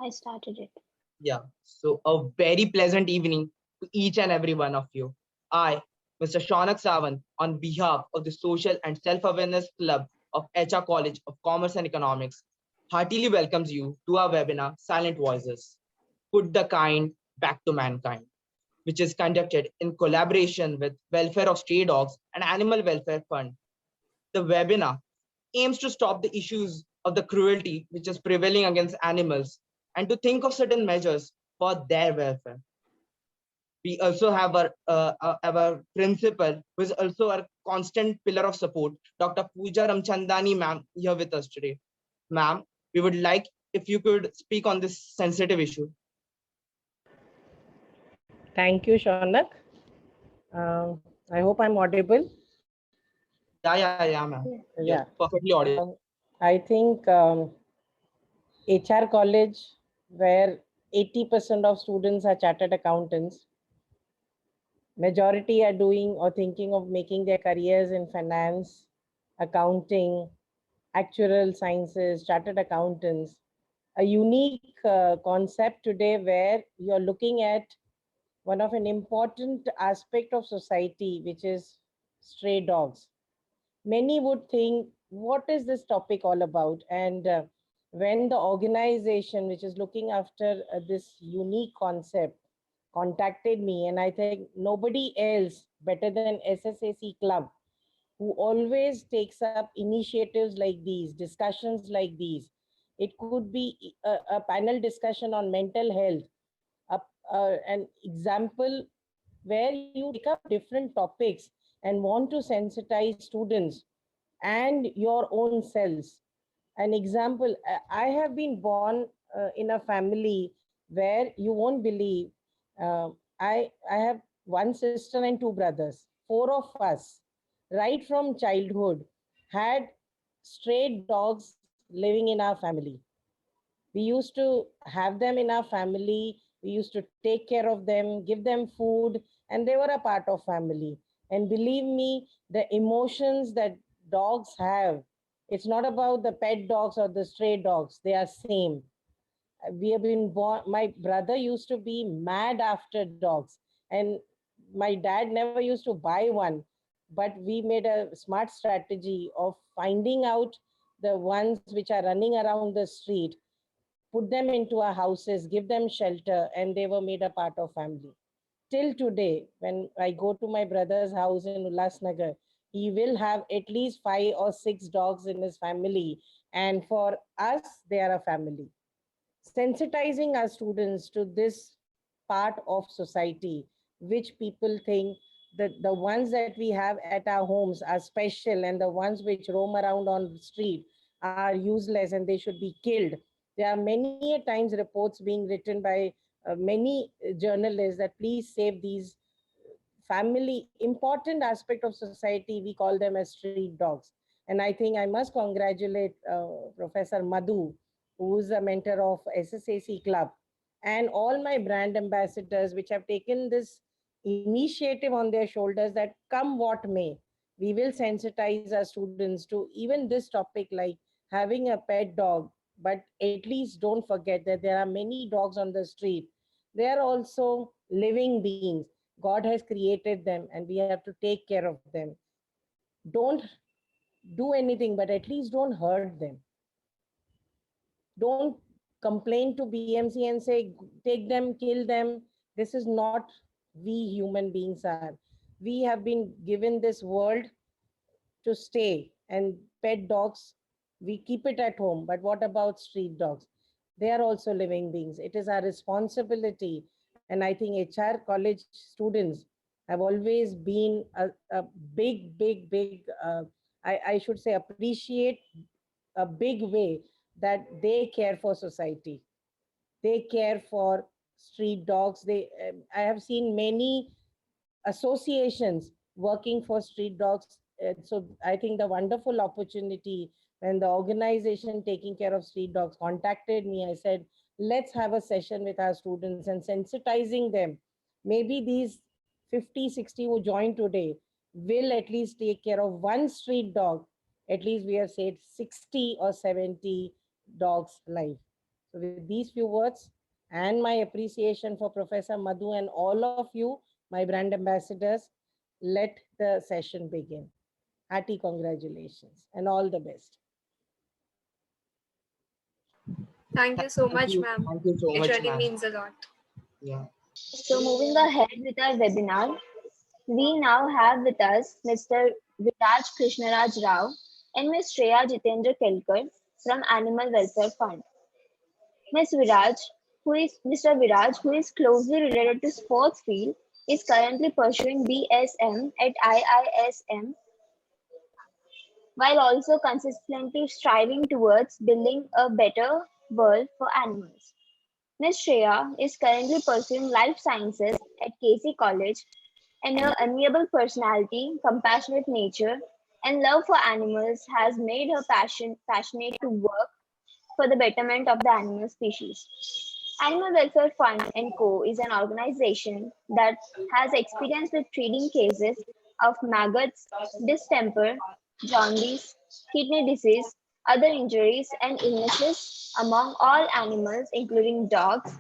I started it. Yeah. So a very pleasant evening to each and every one of you. I, Mr. Shaunak Sawant, on behalf of the Social and Self-Awareness Club of HR College of Commerce and Economics, heartily welcomes you to our webinar, Silent Voices, Put the Kind Back to Mankind, which is conducted in collaboration with Welfare of Stray Dogs and Animal Welfare Fund. The webinar aims to stop the issues of the cruelty which is prevailing against animals and to think of certain measures for their welfare. We also have our principal, who is also our constant pillar of support, Dr. Pooja Ramchandani ma'am, here with us today. Ma'am, we would like if you could speak on this sensitive issue. Thank you, Shaunak. I hope I'm audible. Yeah, ma'am. Yeah. You're perfectly audible. I think HR college, where 80% of students are chartered accountants, majority are doing or thinking of making their careers in finance, accounting, actuarial sciences, chartered accountants. A unique concept today where you're looking at one of an important aspect of society, which is stray dogs. Many would think, what is this topic all about? And when the organization which is looking after this unique concept contacted me, and I think nobody else better than SSAC Club, who always takes up initiatives like these, discussions like these. It could be a panel discussion on mental health, an example where you take up different topics and want to sensitize students and your own selves. An example, I have been born in a family where you won't believe, uh, I have one sister and two brothers. Four of us, right from childhood, had stray dogs living in our family. We used to have them in our family. We used to take care of them, give them food, and they were a part of family. And believe me, the emotions that dogs have, it's not about the pet dogs or the stray dogs, they are same. We have been born, my brother used to be mad after dogs, and my dad never used to buy one, but we made a smart strategy of finding out the ones which are running around the street, put them into our houses, give them shelter, and they were made a part of family. Till today, when I go to my brother's house in Ulhasnagar, he will have at least 5 or 6 dogs in his family. And for us, they are a family. Sensitizing our students to this part of society, which people think that the ones that we have at our homes are special and the ones which roam around on the street are useless and they should be killed. There are many times reports being written by many journalists that please save these family important aspect of society. We call them as street dogs. And I think I must congratulate Professor Madhu, who is a mentor of SSAC Club, and all my brand ambassadors which have taken this initiative on their shoulders that come what may, we will sensitize our students to even this topic, like having a pet dog. But at least don't forget that there are many dogs on the street. They are also living beings. God has created them and we have to take care of them. Don't do anything, but at least don't hurt them. Don't complain to BMC and say, take them, kill them. This is not we human beings are. We have been given this world to stay, and pet dogs, we keep it at home. But what about street dogs? They are also living beings. It is our responsibility. And I think HR college students have always been a big, I should say, appreciate a big way that they care for society. They care for street dogs. I have seen many associations working for street dogs. So I think the wonderful opportunity when the organization taking care of street dogs contacted me, I said, let's have a session with our students and sensitizing them. Maybe these 50, 60 who joined today will at least take care of one street dog. At least we have saved 60 or 70 dogs' life. So with these few words and my appreciation for Professor Madhu and all of you, my brand ambassadors, let the session begin. Hearty congratulations and all the best. Thank you so much, ma'am. Thank you so It much, really ma'am. means a lot. Yeah. So moving ahead with our webinar, we now have with us Mr. Viraj Krishnaraj Rao and Ms. Shreya Jitendra Kelkar from Animal Welfare Fund. Ms. Viraj, Mr. Viraj, who is closely related to sports field, is currently pursuing BSM at IISM while also consistently striving towards building a better world for animals. Ms. Shreya is currently pursuing life sciences at Casey College, and her amiable personality, compassionate nature, and love for animals has made her passionate to work for the betterment of the animal species. Animal Welfare Fund and Co. is an organization that has experience with treating cases of maggots, distemper, jaundice, kidney disease, other injuries and illnesses among all animals, including dogs.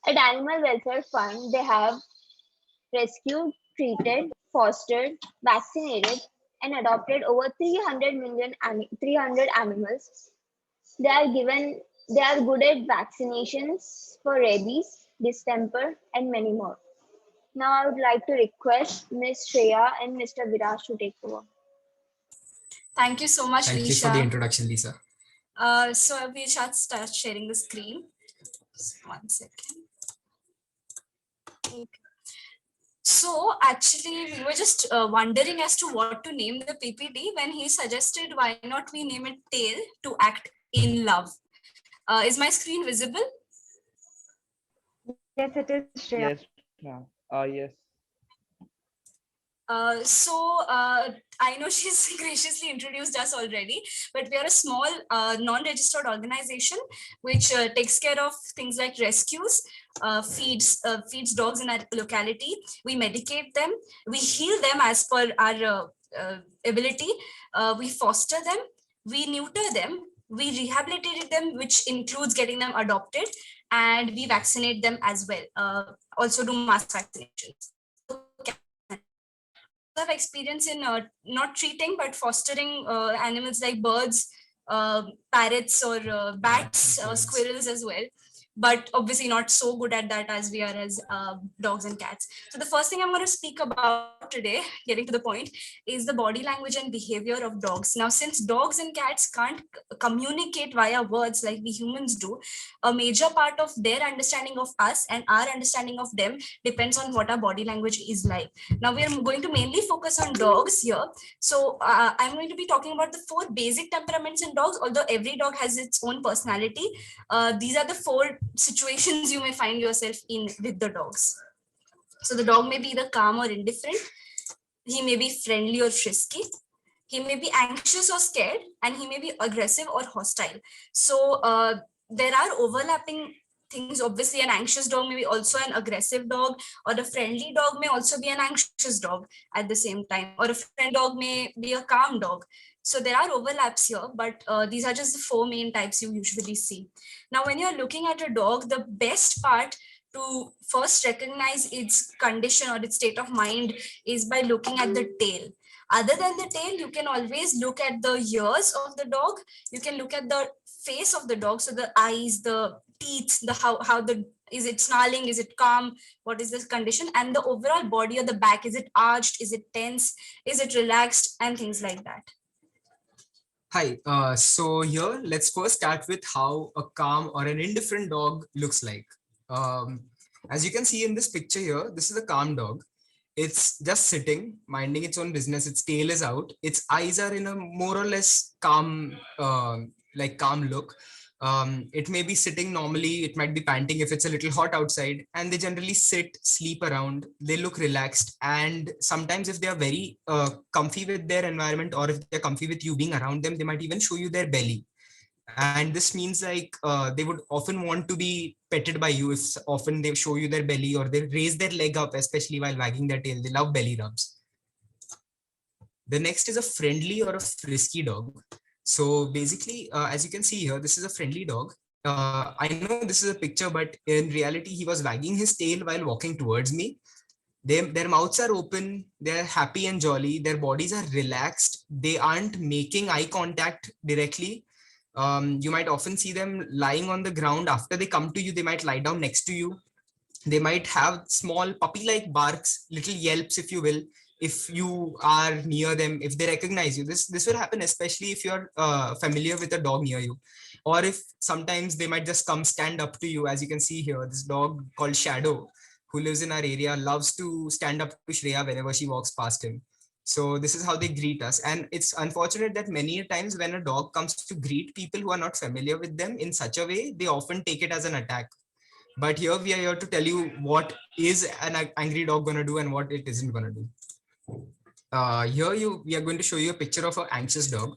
At Animal Welfare Fund, they have rescued, treated, fostered, vaccinated, and adopted over 300 animals. They are good at vaccinations for rabies, distemper, and many more. Now I would like to request Ms. Shreya and Mr. Viraj to take over. Thank you so much, Thank you Lisha. for the introduction, Lisa. So we shall start sharing the screen. Just 1 second. Okay. So actually, we were just wondering as to what to name the PPT when he suggested why not we name it Tail to Act in Love. Is my screen visible? Yes, it is, Shreya. Yes, ma'am. Yes. I know she's graciously introduced us already, but we are a small non-registered organization which takes care of things like rescues, feeds dogs in our locality. We medicate them, we heal them as per our ability, we foster them, we neuter them, we rehabilitate them, which includes getting them adopted, and we vaccinate them as well. Also do mass vaccinations. Have experience in not treating but fostering animals like birds, parrots, or bats, squirrels as well, but obviously not so good at that as we are as dogs and cats. So the first thing I'm going to speak about today, getting to the point, is the body language and behavior of dogs. Now, since dogs and cats can't communicate via words like we humans do, a major part of their understanding of us and our understanding of them depends on what our body language is like. Now we are going to mainly focus on dogs here. So I'm going to be talking about the 4 basic temperaments in dogs, although every dog has its own personality. These are the 4 situations you may find yourself in with the dogs. So the dog may be either calm or indifferent. He may be friendly or frisky. He may be anxious or scared, and he may be aggressive or hostile. So there are overlapping things. Obviously, an anxious dog may be also an aggressive dog, or a friendly dog may also be an anxious dog at the same time, or a friendly dog may be a calm dog. So there are overlaps here, but these are just the 4 main types you usually see. Now, when you're looking at a dog, the best part to first recognize its condition or its state of mind is by looking at the tail. Other than the tail, you can always look at the ears of the dog. You can look at the face of the dog. So the eyes, the teeth, the how the, is it snarling, is it calm, what is this condition, and the overall body or the back, is it arched, is it tense, is it relaxed, and things like that. Hi, so here let's first start with how a calm or an indifferent dog looks like. As you can see in this picture here, this is a calm dog. It's just sitting, minding its own business. Its tail is out. Its eyes are in a more or less calm, calm look. It may be sitting normally. It might be panting if it's a little hot outside, and they generally sit, sleep around. They look relaxed, and sometimes if they are very comfy with their environment, or if they're comfy with you being around them, they might even show you their belly. And this means like they would often want to be petted by you. If often they show you their belly, or they raise their leg up, especially while wagging their tail. They love belly rubs. The next is a friendly or a frisky dog. So basically, as you can see here, this is a friendly dog. I know this is a picture, but in reality, he was wagging his tail while walking towards me. Their mouths are open, they're happy and jolly, their bodies are relaxed, they aren't making eye contact directly. You might often see them lying on the ground. After they come to you, they might lie down next to you. They might have small puppy-like barks, little yelps, if you will, if you are near them, if they recognize you. This will happen, especially if you're familiar with a dog near you, or if sometimes they might just come stand up to you. As you can see here, this dog called Shadow, who lives in our area, loves to stand up to Shreya whenever she walks past him. So this is how they greet us. And it's unfortunate that many times when a dog comes to greet people who are not familiar with them in such a way, they often take it as an attack. But here we are here to tell you what is an angry dog going to do and what it isn't going to do. We are going to show you a picture of an anxious dog.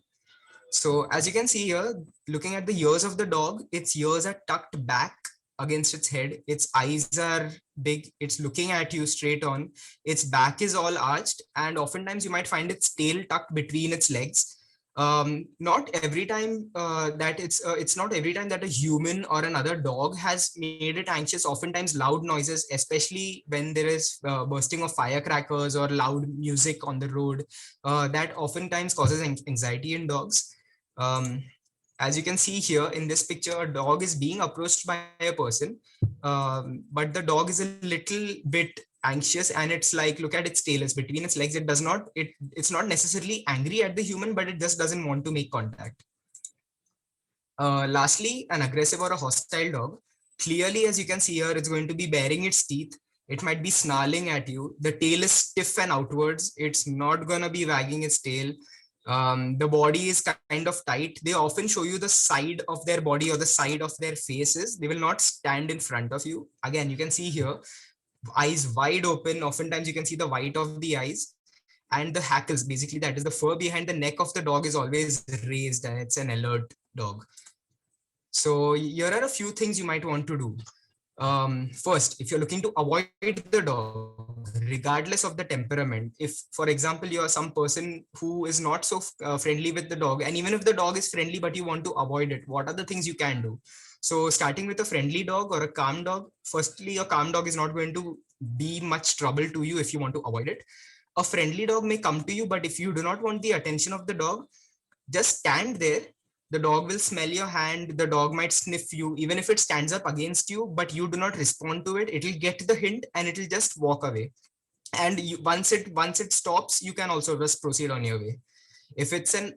So as you can see here, looking at the ears of the dog, its ears are tucked back against its head. Its eyes are big. It's looking at you straight on. Its back is all arched, and oftentimes you might find its tail tucked between its legs. Not every time it's not every time that a human or another dog has made it anxious. Oftentimes loud noises, especially when there is bursting of firecrackers or loud music on the road, that oftentimes causes anxiety in dogs. As you can see here in this picture, a dog is being approached by a person, but the dog is a little bit anxious, and it's like, look at its tail, it's between its legs. It's not necessarily angry at the human, but it just doesn't want to make contact. Lastly, an aggressive or a hostile dog, clearly, as you can see here, it's going to be baring its teeth. It might be snarling at you. The tail is stiff and outwards. It's not going to be wagging its tail. The body is kind of tight. They often show you the side of their body or the side of their faces. They will not stand in front of you. Again, you can see here, eyes wide open. Oftentimes you can see the white of the eyes, and the hackles, basically that is the fur behind the neck of the dog, is always raised, and it's an alert dog. So here are a few things you might want to do. First, if you're looking to avoid the dog, regardless of the temperament, if, for example, you are some person who is not so friendly with the dog, and even if the dog is friendly, but you want to avoid it, what are the things you can do? So starting with a friendly dog or a calm dog, firstly, a calm dog is not going to be much trouble to you if you want to avoid it. A friendly dog may come to you, but if you do not want the attention of the dog, just stand there. The dog will smell your hand. The dog might sniff you, even if it stands up against you, but you do not respond to it. It will get the hint and it will just walk away. And once it stops, you can also just proceed on your way. If it's an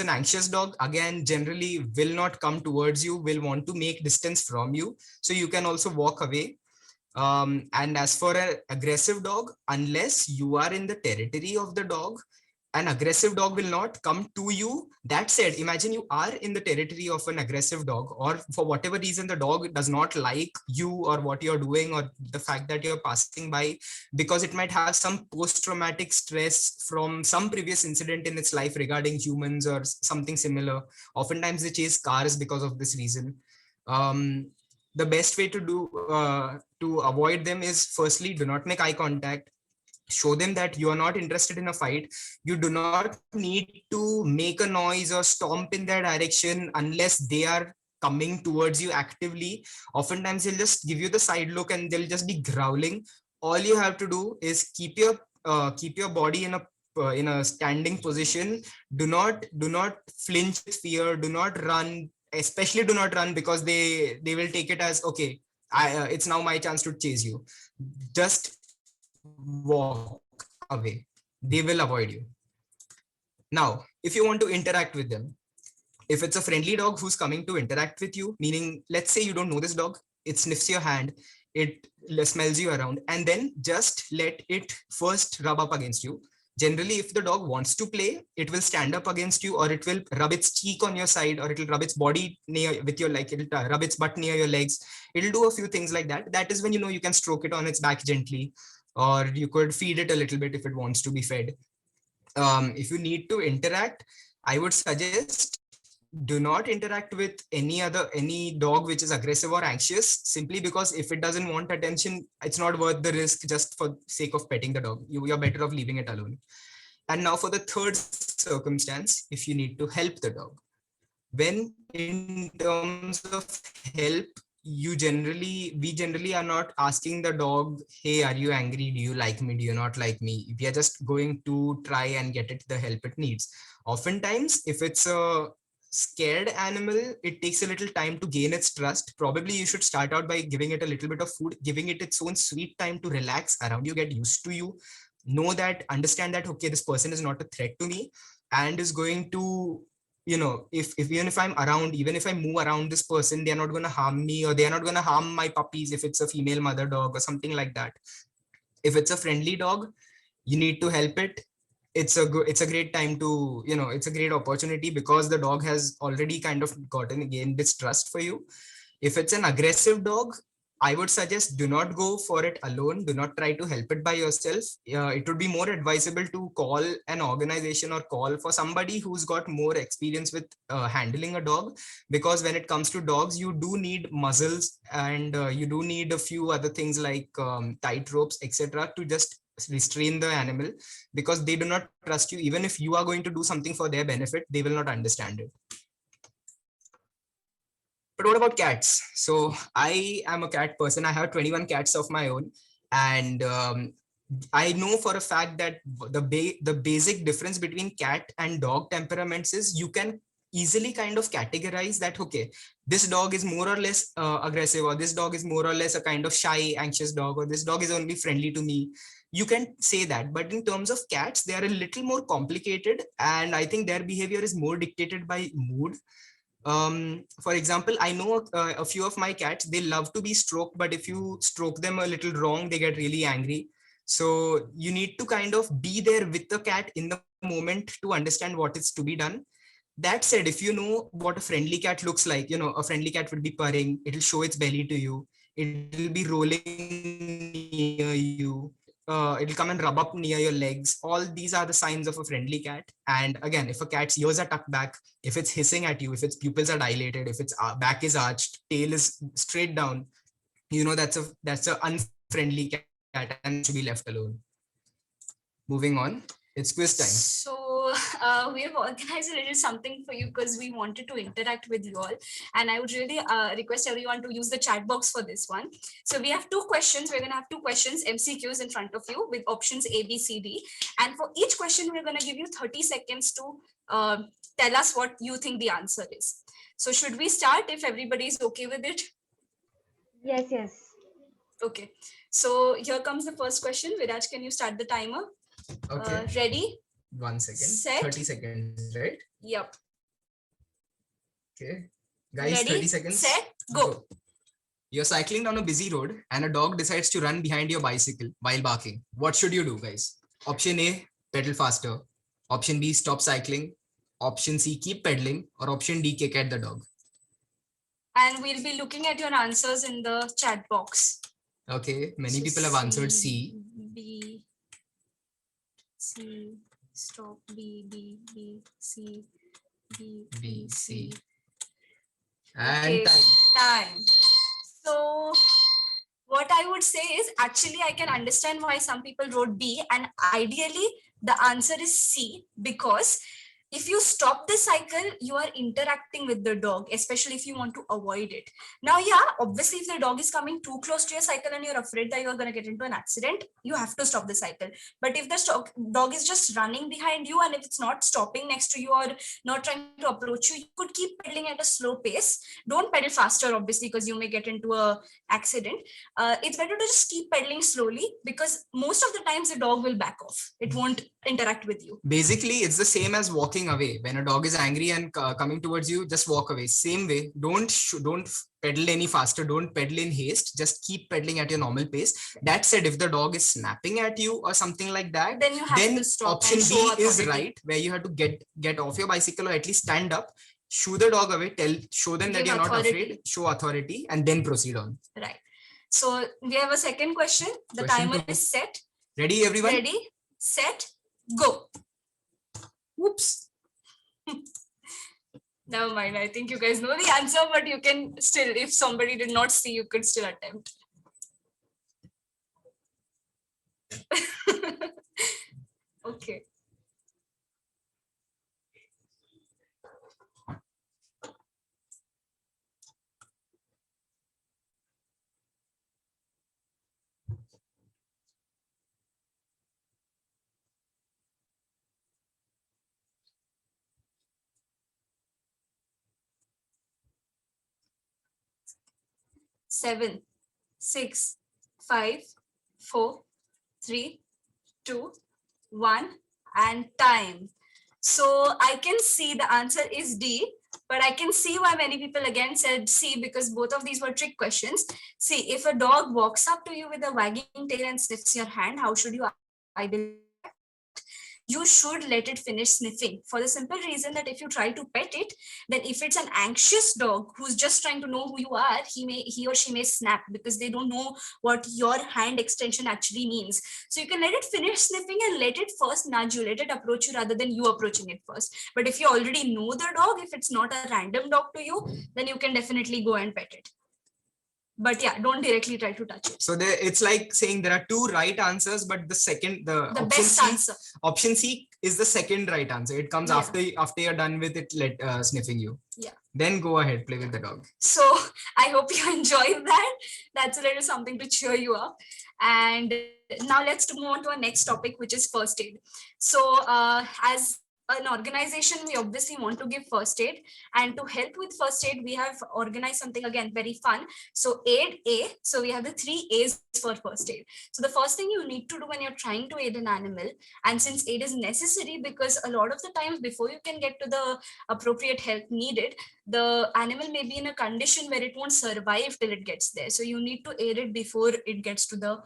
anxious dog, again, generally will not come towards you, will want to make distance from you. So you can also walk away. And as for an aggressive dog, unless you are in the territory of the dog, an aggressive dog will not come to you. That said, imagine you are in the territory of an aggressive dog, or for whatever reason the dog does not like you or what you're doing, or the fact that you're passing by, because it might have some post-traumatic stress from some previous incident in its life regarding humans or something similar. Oftentimes they chase cars because of this reason. The best way to avoid them is, firstly, do not make eye contact. Show them that you are not interested in a fight. You do not need to make a noise or stomp in their direction unless they are coming towards you actively. Oftentimes they'll just give you the side look and they'll just be growling. All you have to do is keep your body in a standing position. Do not flinch with fear. Do not run. Especially do not run, because they will take it as, okay, it's now my chance to chase you. Just walk away. They will avoid you. Now, if you want to interact with them, if it's a friendly dog who's coming to interact with you, meaning, let's say you don't know this dog, it sniffs your hand, it smells you around, and then just let it first rub up against you. Generally, if the dog wants to play, it will stand up against you, or it will rub its cheek on your side, or it will rub its body near with your, like, it'll rub its butt near your legs. It'll do a few things like that. That is when you can stroke it on its back gently, or you could feed it a little bit if it wants to be fed. If you need to interact, I would suggest, do not interact with any dog which is aggressive or anxious, simply because if it doesn't want attention, it's not worth the risk just for sake of petting the dog. You're better off leaving it alone. And now for the third circumstance, if you need to help the dog. when in terms of help, we generally are not asking the dog, hey, are you angry? Do you like me? Do you not like me? We are just going to try and get it the help it needs. Oftentimes, if it's a scared animal, it takes a little time to gain its trust. Probably you should start out by giving it a little bit of food, giving it its own sweet time to relax around you, get used to you, know that, understand that, okay, this person is not a threat to me and is going to, if even if I'm around, even if I move around this person, they're not going to harm me, or they're not going to harm my puppies if it's a female mother dog or something like that. If it's a friendly dog, you need to help it. It's a great time to, it's a great opportunity because the dog has already kind of gained its trust for you. If it's an aggressive dog, I would suggest do not go for it alone. Do not try to help it by yourself. It would be more advisable to call an organization or call for somebody who's got more experience with handling a dog. Because when it comes to dogs, you do need muzzles, and you do need a few other things like tight ropes, etc., to just restrain the animal, because they do not trust you. Even if you are going to do something for their benefit, they will not understand it. But what about cats? So I am a cat person. I have 21 cats of my own. And I know for a fact that the basic difference between cat and dog temperaments is you can easily kind of categorize that, okay, this dog is more or less aggressive, or this dog is more or less a kind of shy, anxious dog, or this dog is only friendly to me. You can say that. But in terms of cats, they are a little more complicated. And I think their behavior is more dictated by mood. For example, I know a few of my cats, they love to be stroked, but if you stroke them a little wrong, they get really angry. So you need to kind of be there with the cat in the moment to understand what is to be done. That said, if you know what a friendly cat looks like, a friendly cat will be purring, it'll show its belly to you, it'll be rolling near you, it'll come and rub up near your legs. All these are the signs of a friendly cat. And again, if a cat's ears are tucked back, if it's hissing at you, if its pupils are dilated, if its back is arched, tail is straight down, that's a unfriendly cat and should be left alone. Moving on, it's quiz time. So we have organized a little something for you because we wanted to interact with you all. And I would really request everyone to use the chat box for this one. So we have two questions. We're going to have two questions, MCQs in front of you with options A, B, C, D. And for each question, we're going to give you 30 seconds to tell us what you think the answer is. So should we start if everybody is okay with it? Yes. Okay. So here comes the first question. Viraj, can you start the timer? Okay. Ready? 1 second. Set. 30 seconds, right? Yep. Okay. Guys, Ready, 30 seconds. Set, go. You're cycling down a busy road and a dog decides to run behind your bicycle while barking. What should you do, guys? Option A, pedal faster. Option B, stop cycling. Option C, keep pedaling. Or option D, kick at the dog. And we'll be looking at your answers in the chat box. Okay, many So people have answered C. B, C, stop, B, C, B, C. And Okay, time. time. So what I would say is, actually, I can understand why some people wrote B, and ideally the answer is C, because if you stop the cycle, you are interacting with the dog, especially if you want to avoid it. Now, yeah, obviously, if the dog is coming too close to your cycle and you're afraid that you're going to get into an accident, you have to stop the cycle. But if the dog is just running behind you, and if it's not stopping next to you or not trying to approach you, you could keep pedaling at a slow pace. Don't pedal faster, obviously, because you may get into an accident. It's better to just keep pedaling slowly, because most of the times the dog will back off. It won't interact with you. Basically, it's the same as walking away. When a dog is angry and coming towards you, just walk away. Same way. Don't pedal any faster. Don't pedal in haste. Just keep pedaling at your normal pace. That said, if the dog is snapping at you or something like that, then you have to stop. Option B is right, where you have to get off your bicycle or at least stand up, shoo the dog away, show them that you're not afraid, show authority, and then proceed on. Right. So we have a second question. The timer is set. Ready, everyone? Ready, set, go. Oops. Never mind. I think you guys know the answer, but you can still, if somebody did not see, you could still attempt. Okay. 7, 6, 5, 4, 3, 2, 1, and time. So I can see the answer is D, but I can see why many people again said C, because both of these were trick questions. See, if a dog walks up to you with a wagging tail and sniffs your hand, how should you ideally react? You should let it finish sniffing, for the simple reason that if you try to pet it, then if it's an anxious dog who's just trying to know who you are, he or she may snap because they don't know what your hand extension actually means. So you can let it finish sniffing and let it first nudge you, let it approach you rather than you approaching it first. But if you already know the dog, if it's not a random dog to you, then you can definitely go and pet it. But yeah, don't directly try to touch it. So there, it's like saying there are two right answers, but the option best C, answer. Option C is the second right answer. It comes after you're done with it, sniffing you. Yeah. Then go ahead, play with the dog. So I hope you enjoyed that. That's a little something to cheer you up. And now let's move on to our next topic, which is first aid. So as an organization, we obviously want to give first aid, and to help with first aid, we have organized something again very fun. So aid A. So we have the 3 A's for first aid. So the first thing you need to do when you're trying to aid an animal, and since aid is necessary because a lot of the times before you can get to the appropriate help needed, the animal may be in a condition where it won't survive till it gets there. So you need to aid it before it gets to the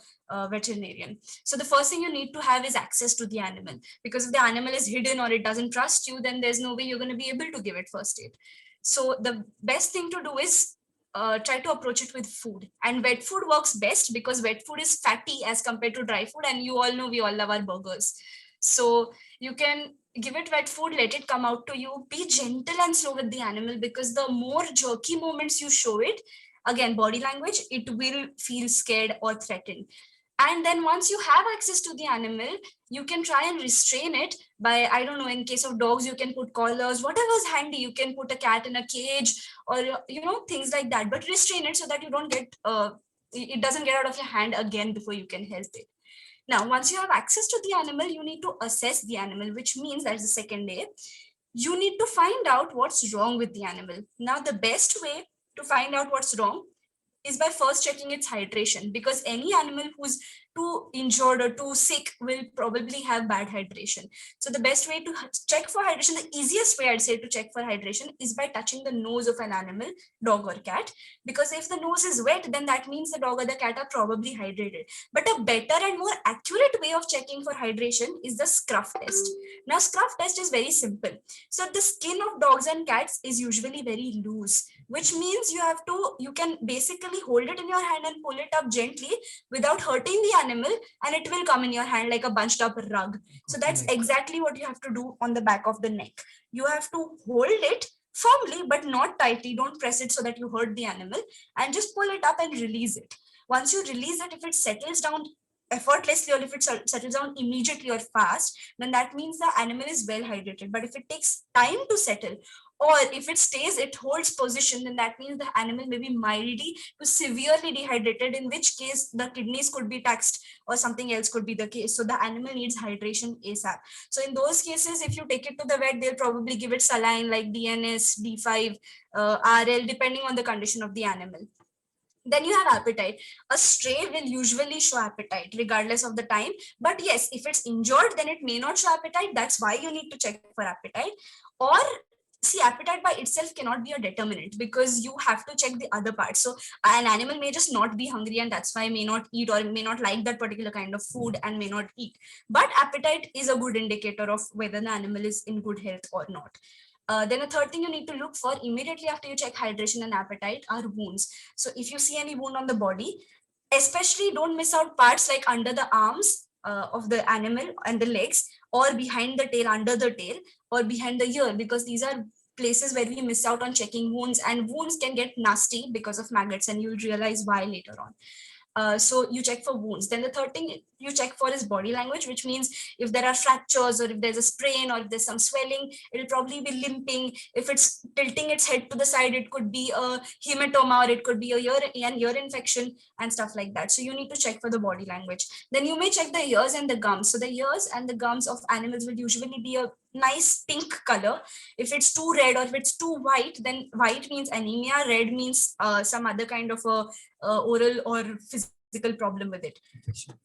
veterinarian. So the first thing you need to have is access to the animal, because if the animal is hidden or it doesn't trust you, then there's no way you're going to be able to give it first aid. So the best thing to do is try to approach it with food, and wet food works best because wet food is fatty as compared to dry food, and you all know we all love our burgers. So you can give it wet food, let it come out to you, be gentle and slow with the animal, because the more jerky moments you show it, again body language, it will feel scared or threatened. And then once you have access to the animal, you can try and restrain it by, I don't know, in case of dogs, you can put collars, whatever's handy. You can put a cat in a cage or, things like that, but restrain it so that you don't get, it doesn't get out of your hand again before you can help it. Now, once you have access to the animal, you need to assess the animal, which means that's the second day. You need to find out what's wrong with the animal. Now, the best way to find out what's wrong is by first checking its hydration, because any animal who's too injured or too sick will probably have bad hydration. So the best way to check for hydration, the easiest way I'd say to check for hydration is by touching the nose of an animal, dog or cat, because if the nose is wet, then that means the dog or the cat are probably hydrated. But a better and more accurate way of checking for hydration is the scruff test. Now, scruff test is very simple. So the skin of dogs and cats is usually very loose, which means you can basically hold it in your hand and pull it up gently without hurting the animal, and it will come in your hand like a bunched up rug. So that's exactly what you have to do on the back of the neck. You have to hold it firmly, but not tightly. Don't press it so that you hurt the animal, and just pull it up and release it. Once you release it, if it settles down effortlessly or if it settles down immediately or fast, then that means the animal is well hydrated. But if it takes time to settle, or if it holds position, then that means the animal may be mildly to severely dehydrated, in which case the kidneys could be taxed or something else could be the case. So the animal needs hydration ASAP. So in those cases, if you take it to the vet, they'll probably give it saline like DNS, D5, RL, depending on the condition of the animal. Then you have appetite. A stray will usually show appetite regardless of the time. But yes, if it's injured, then it may not show appetite. That's why you need to check for appetite. Or see, appetite by itself cannot be a determinant, because you have to check the other parts. So an animal may just not be hungry, and that's why may not eat, or may not like that particular kind of food and may not eat. But appetite is a good indicator of whether the animal is in good health or not. Then a third thing you need to look for immediately after you check hydration and appetite are wounds. So if you see any wound on the body, especially don't miss out parts like under the arms of the animal and the legs, or behind the tail, under the tail, or behind the ear, because these are places where we miss out on checking wounds, and wounds can get nasty because of maggots, and you'll realize why later on. So you check for wounds. Then the third thing you check for his body language, which means if there are fractures or if there's a sprain or if there's some swelling, it'll probably be limping. If it's tilting its head to the side, it could be a hematoma or it could be an ear infection and stuff like that. So you need to check for the body language. Then you may check the ears and the gums. So the ears and the gums of animals will usually be a nice pink color. If it's too red or if it's too white, then white means anemia, red means some other kind of a oral or physical problem with it,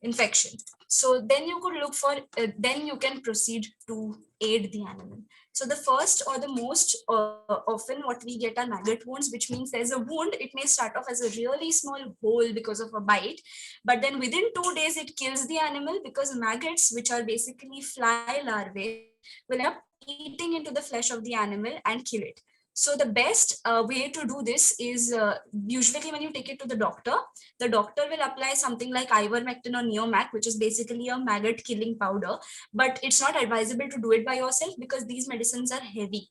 infection. So then you could look for, then you can proceed to aid the animal. So the first or the most often what we get are maggot wounds, which means there's a wound. It may start off as a really small hole because of a bite, but then within 2 days it kills the animal, because maggots, which are basically fly larvae, will end up eating into the flesh of the animal and kill it. So the best way to do this is usually when you take it to the doctor will apply something like ivermectin or neomac, which is basically a maggot killing powder. But it's not advisable to do it by yourself because these medicines are heavy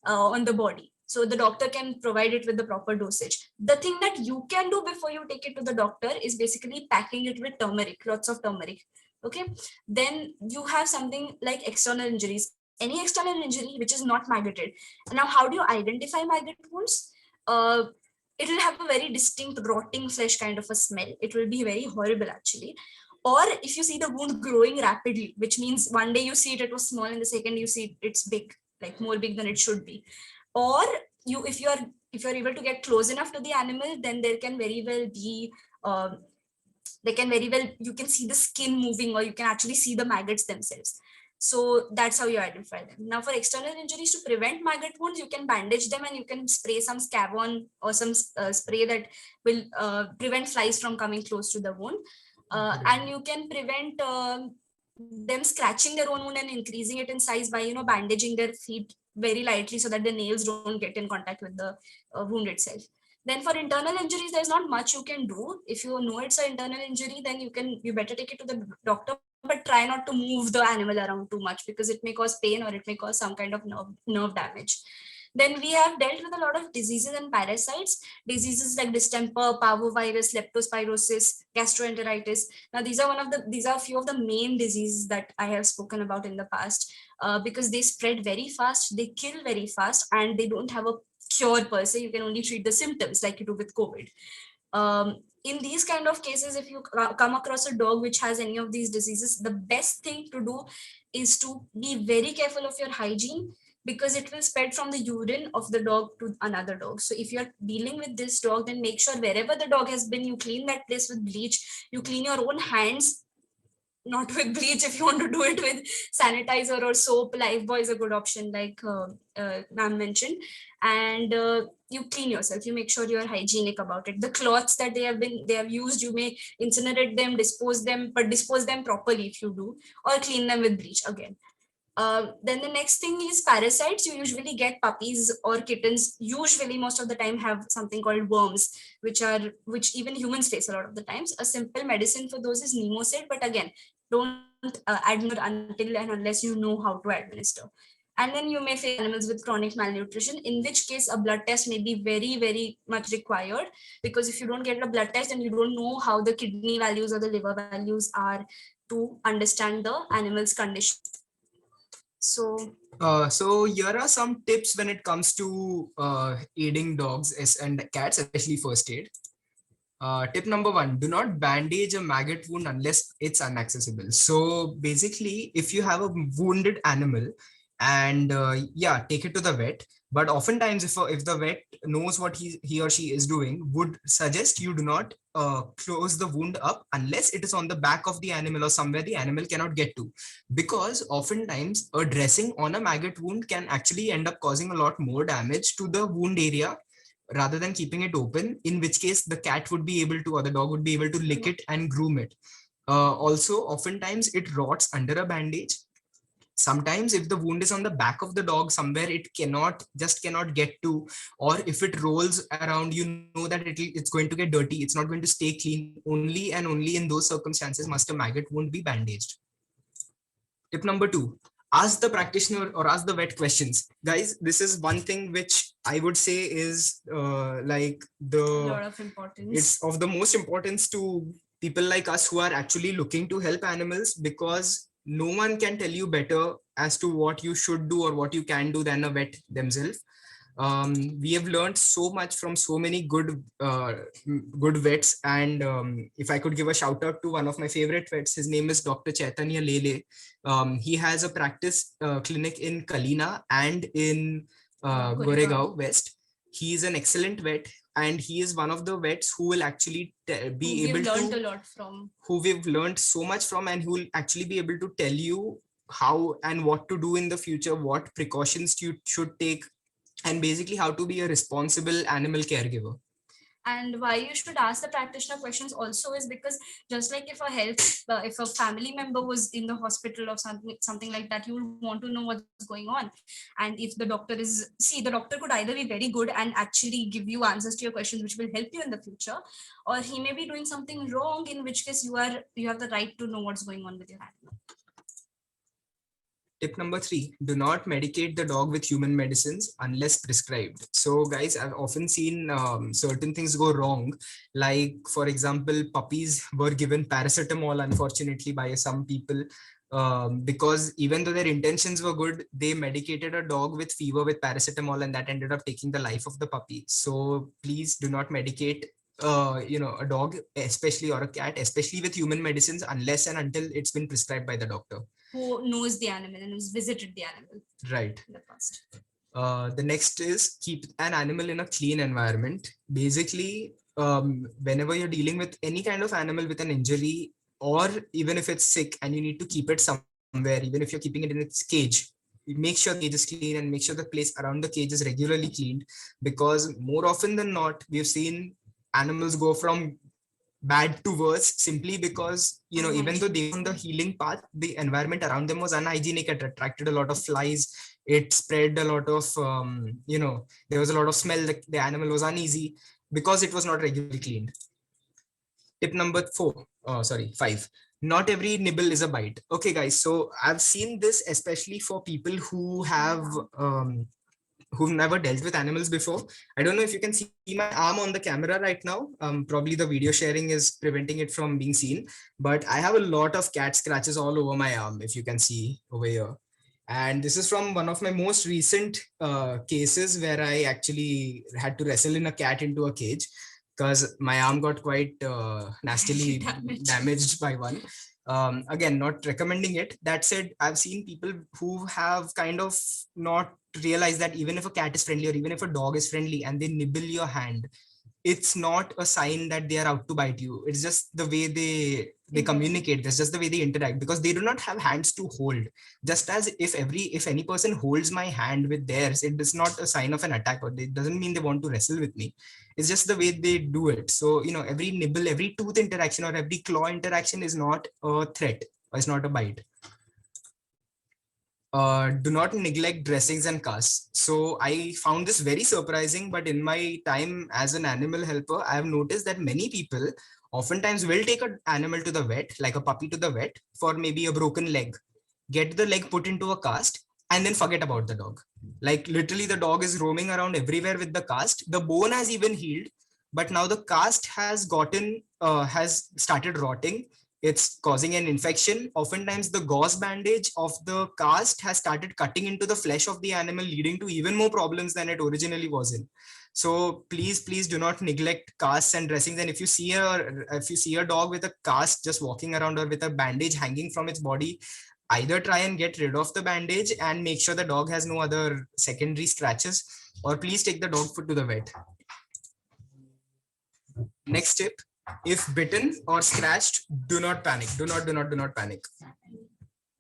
on the body. So the doctor can provide it with the proper dosage. The thing that you can do before you take it to the doctor is basically packing it with turmeric, lots of turmeric. Okay. Then you have something like external injuries. Any external injury which is not maggoted. Now, how do you identify maggot wounds? It will have a very distinct rotting flesh kind of a smell. It will be very horrible actually. Or if you see the wound growing rapidly, which means one day you see it was small and the second you see it's big, like more big than it should be. Or if you're able to get close enough to the animal, then there can very well be you can see the skin moving, or you can actually see the maggots themselves. So that's how you identify them. Now, for external injuries, to prevent maggot wounds, you can bandage them and you can spray some Scavon or some spray that will prevent flies from coming close to the wound. And you can prevent them scratching their own wound and increasing it in size by, bandaging their feet very lightly so that the nails don't get in contact with the wound itself. Then for internal injuries, there's not much you can do. If you know it's an internal injury, then you better take it to the doctor, but try not to move the animal around too much because it may cause pain or it may cause some kind of nerve damage. Then we have dealt with a lot of diseases and parasites, diseases like distemper, parvovirus, leptospirosis, gastroenteritis. Now, these are a few of the main diseases that I have spoken about in the past because they spread very fast, they kill very fast, and they don't have a cure per se. You can only treat the symptoms like you do with COVID. In these kind of cases, if you come across a dog which has any of these diseases, the best thing to do is to be very careful of your hygiene, because it will spread from the urine of the dog to another dog. So if you're dealing with this dog, then make sure wherever the dog has been, you clean that place with bleach, you clean your own hands, not with bleach. If you want to do it with sanitizer or soap, Lifebuoy is a good option, like ma'am mentioned. And you clean yourself, you make sure you're hygienic about it. The cloths that they have used, you may incinerate them, dispose them, but dispose them properly if you do, or clean them with bleach again. Then the next thing is parasites. You usually get puppies or kittens, usually most of the time have something called worms, which even humans face a lot of the times. A simple medicine for those is Nemocid, but again, don't administer until and unless you know how to administer. And then you may face animals with chronic malnutrition, in which case a blood test may be very, very much required, because if you don't get a blood test, then you don't know how the kidney values or the liver values are to understand the animal's condition. So here are some tips when it comes to aiding dogs and cats, especially first aid. Tip number 1, do not bandage a maggot wound unless it's inaccessible. So basically, if you have a wounded animal and take it to the vet, but oftentimes if the vet knows what he or she is doing, would suggest you do not close the wound up unless it is on the back of the animal or somewhere the animal cannot get to, because oftentimes a dressing on a maggot wound can actually end up causing a lot more damage to the wound area rather than keeping it open, in which case the cat would be able to, or the dog would be able to lick it and groom it. Also, oftentimes it rots under a bandage. Sometimes if the wound is on the back of the dog, somewhere it cannot get to, or if it rolls around, you know that it's going to get dirty, it's not going to stay clean. Only and only in those circumstances must a maggot wound be bandaged. Tip number 2, ask the practitioner or ask the vet questions. Guys, this is one thing which I would say is lot of importance. it's of the most importance to people like us who are actually looking to help animals, because no one can tell you better as to what you should do or what you can do than a vet themselves. We have learned so much from so many good vets, and if I could give a shout out to one of my favorite vets, his name is Dr. Chaitanya Lele. He has a practice clinic in Kalina and in Goregaon West. He is an excellent vet, and he is one of the vets who will actually be able learned to a lot from, who we've learned so much from, and who will actually be able to tell you how and what to do in the future, what precautions you should take, and basically how to be a responsible animal caregiver. and why you should ask the practitioner questions also is because just like if if a family member was in the hospital or something like that, you will want to know what's going on. And if the doctor the doctor could either be very good and actually give you answers to your questions which will help you in the future, or he may be doing something wrong, in which case you have the right to know what's going on with your animal. Tip number 3, do not medicate the dog with human medicines unless prescribed. So guys, I've often seen certain things go wrong. Like, for example, puppies were given paracetamol, unfortunately, by some people, because even though their intentions were good, they medicated a dog with fever with paracetamol, and that ended up taking the life of the puppy. So please do not medicate a dog, especially, or a cat, especially with human medicines, unless and until it's been prescribed by the doctor Who knows the animal and has visited the animal right in the past. The next is keep an animal in a clean environment. Basically, whenever you're dealing with any kind of animal with an injury, or even if it's sick and you need to keep it somewhere, even if you're keeping it in its cage, make sure the cage is clean and make sure the place around the cage is regularly cleaned, because more often than not, we've seen animals go from bad to worse simply because, even though they were on the healing path, the environment around them was unhygienic. It attracted a lot of flies. It spread a lot of, there was a lot of smell. The animal was uneasy because it was not regularly cleaned. Tip number 5. Not every nibble is a bite. Okay, guys. So I've seen this especially for people who have, who've never dealt with animals before. I don't know if you can see my arm on the camera right now. Probably the video sharing is preventing it from being seen, but I have a lot of cat scratches all over my arm, if you can see over here. And this is from one of my most recent cases where I actually had to wrestle in a cat into a cage because my arm got quite nastily damaged by one. Again, not recommending it. That said, I've seen people who have kind of not realized that even if a cat is friendly or even if a dog is friendly and they nibble your hand, it's not a sign that they are out to bite you. It's just the way they communicate. That's just the way they interact, because they do not have hands to hold. Just as if any person holds my hand with theirs, it is not a sign of an attack, or it doesn't mean they want to wrestle with me. It's just the way they do it. So, every nibble, every tooth interaction or every claw interaction is not a threat, or it's not a bite. Do not neglect dressings and casts. So I found this very surprising, but in my time as an animal helper, I have noticed that many people oftentimes will take an animal to the vet, like a puppy to the vet, for maybe a broken leg, get the leg put into a cast, and then forget about the dog. Like literally the dog is roaming around everywhere with the cast. The bone has even healed, but now the cast has started rotting. It's causing an infection. Oftentimes the gauze bandage of the cast has started cutting into the flesh of the animal, leading to even more problems than it originally was in. So please do not neglect casts and dressings. And if you see a dog with a cast just walking around or with a bandage hanging from its body, either try and get rid of the bandage and make sure the dog has no other secondary scratches, or please take the dog food to the vet. Next tip: if bitten or scratched, do not panic. Do not panic.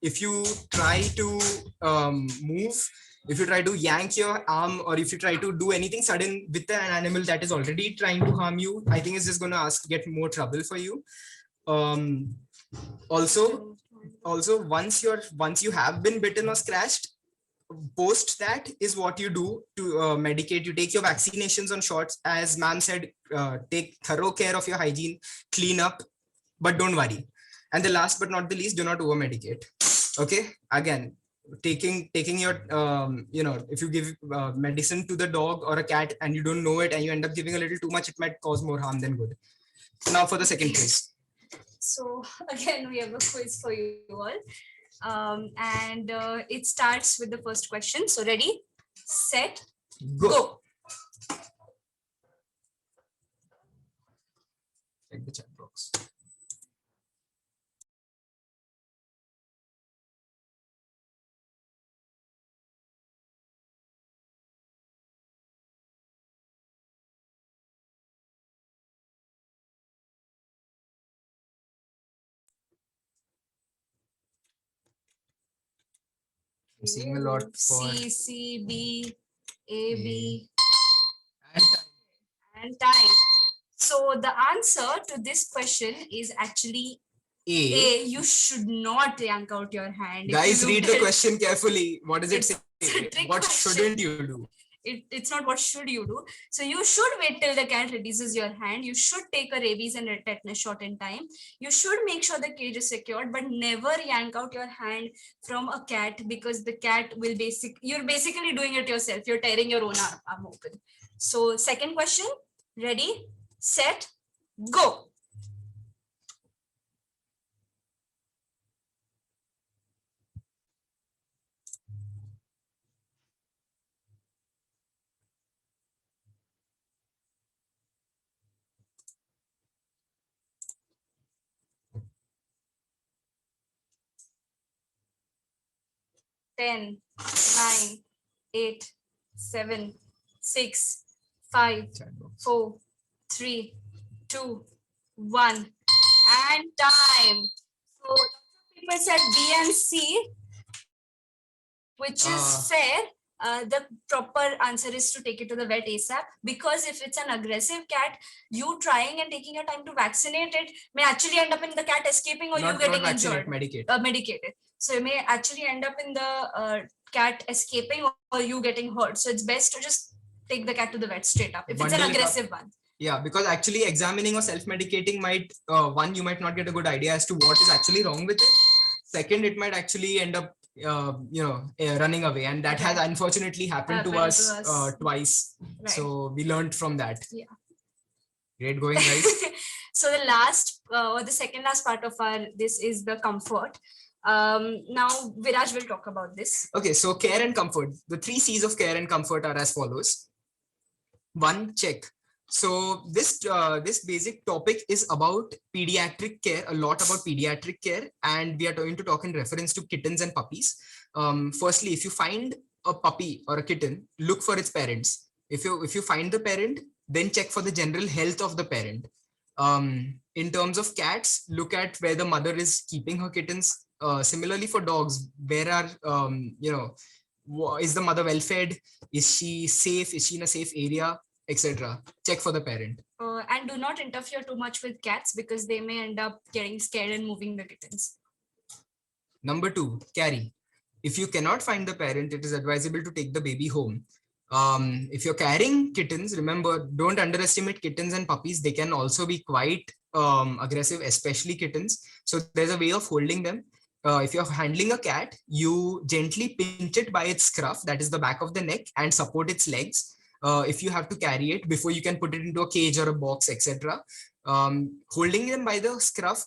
If you try to move, if you try to yank your arm, or if you try to do anything sudden with an animal that is already trying to harm you, I think it's just going to get more trouble for you. Also, once you have been bitten or scratched, post that is what you do to medicate. You take your vaccinations on shots, as ma'am said. Take thorough care of your hygiene, clean up, but don't worry. And the last but not the least, do not over medicate. Okay, again, taking your if you give medicine to the dog or a cat and you don't know it and you end up giving a little too much, it might cause more harm than good. Now for the second case. So again, we have a quiz for you all. And it starts with the first question. So ready, set, go. Check the chat box. I'm seeing a lot for C, C, B, A, B, and and time. So the answer to this question is actually A. A. You should not yank out your hand. Guys, read the question carefully. What does it say? trick What question. shouldn't you do? It's not what should you do. So you should wait till the cat releases your hand. You should take a rabies and a tetanus shot in time. You should make sure the cage is secured, but never yank out your hand from a cat, because the cat will you're basically doing it yourself. You're tearing your own arm open. So second question, ready, set, go. Ten, 9, 8, 7, 6, 5, 4, 3, 2, 1, and time. So people said B and C, which is fair. The proper answer is to take it to the vet ASAP, because if it's an aggressive cat, you trying and taking your time to vaccinate it may actually end up in the cat escaping or you getting injured. Medicated. So you may actually end up in the cat escaping or you getting hurt. So it's best to just take the cat to the vet straight up if it's an aggressive one. Yeah, because actually examining or self-medicating might, one, you might not get a good idea as to what is actually wrong with it. Second, it might actually end up running away, and that has unfortunately happened to us twice. Right. So we learned from that. Yeah, great going, guys. So the last or the second last part of this is the comfort. Now Viraj will talk about this. Okay, so care and comfort. The 3 C's of care and comfort are as follows. 1, check. So this basic topic is about pediatric care, a lot about pediatric care, and we are going to talk in reference to kittens and puppies. Firstly, if you find a puppy or a kitten, look for its parents. If you find the parent, then check for the general health of the parent. In terms of cats, look at where the mother is keeping her kittens. Similarly for dogs, where are is the mother well fed? Is she safe? Is she in a safe area? Etc. Check for the parent. And do not interfere too much with cats, because they may end up getting scared and moving the kittens. Number 2, carry. If you cannot find the parent, it is advisable to take the baby home. If you're carrying kittens, remember, don't underestimate kittens and puppies. They can also be quite aggressive, especially kittens. So there's a way of holding them. If you're handling a cat, you gently pinch it by its scruff, that is the back of the neck, and support its legs. If you have to carry it before you can put it into a cage or a box, etc. Holding them by the scruff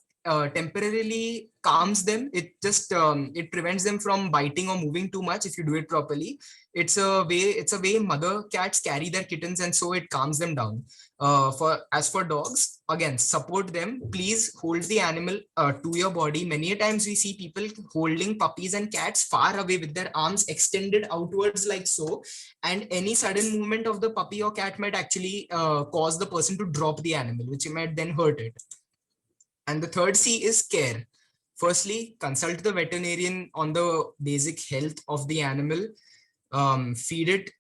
temporarily calms them. It just it prevents them from biting or moving too much if you do it properly. It's a way mother cats carry their kittens, and so it calms them down. As for dogs, again, support them. Please hold the animal to your body. Many times we see people holding puppies and cats far away with their arms extended outwards like so, and any sudden movement of the puppy or cat might actually cause the person to drop the animal, which might then hurt it. And the third C is care. Firstly, consult the veterinarian on the basic health of the animal. Feed it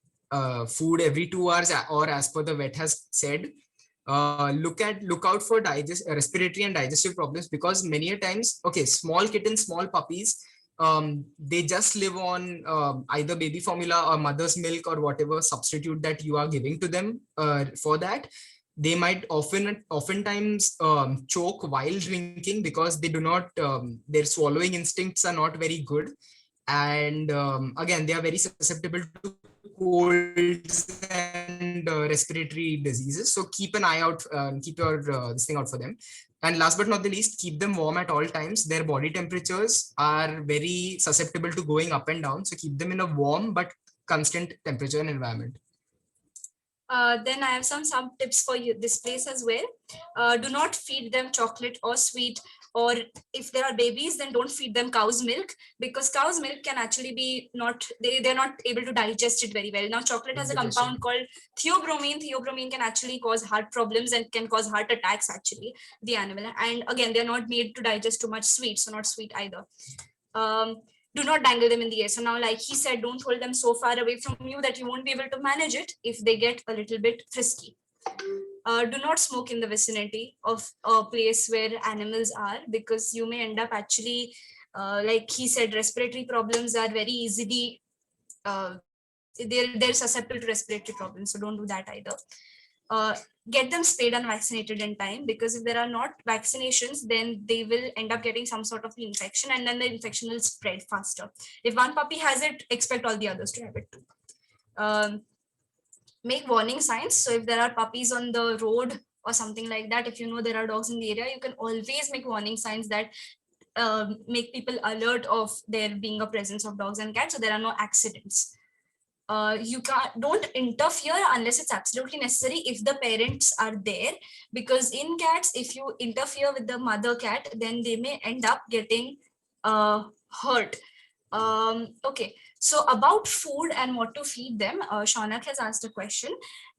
food every 2 hours, or as per the vet has said. Look out for respiratory and digestive problems, because many a times, okay, small kittens, small puppies, they just live on either baby formula or mother's milk or whatever substitute that you are giving to them. For that, they might oftentimes choke while drinking, because they do not their swallowing instincts are not very good, and again, they are very susceptible to colds and respiratory diseases. So keep an eye out, keep your this thing out for them. And last but not the least, keep them warm at all times. Their body temperatures are very susceptible to going up and down. So keep them in a warm but constant temperature and environment. Then I have some tips for you this place as well. Do not feed them chocolate or sweet, or if there are babies, then don't feed them cow's milk, because cow's milk can actually be they're not able to digest it very well. Now chocolate has a compound called theobromine. Theobromine can actually cause heart problems and can cause heart attacks, actually, the animal. And again, they're not made to digest too much sweet, so not sweet either. Do not dangle them in the air. So now, like he said, don't hold them so far away from you that you won't be able to manage it if they get a little bit frisky. Do not smoke in the vicinity of a place where animals are, because you may end up actually, like he said, respiratory problems are very easily, they're susceptible to respiratory problems. So don't do that either. Get them spayed and vaccinated in time, because if there are not vaccinations, then they will end up getting some sort of infection, and then the infection will spread faster. If one puppy has it, expect all the others to have it too. Make warning signs. So if there are puppies on the road or something like that, if you know there are dogs in the area, you can always make warning signs that make people alert of there being a presence of dogs and cats, so there are no accidents. You don't interfere unless it's absolutely necessary if the parents are there, because in cats, if you interfere with the mother cat, then they may end up getting hurt. Okay, so about food and what to feed them, Shaunak has asked a question.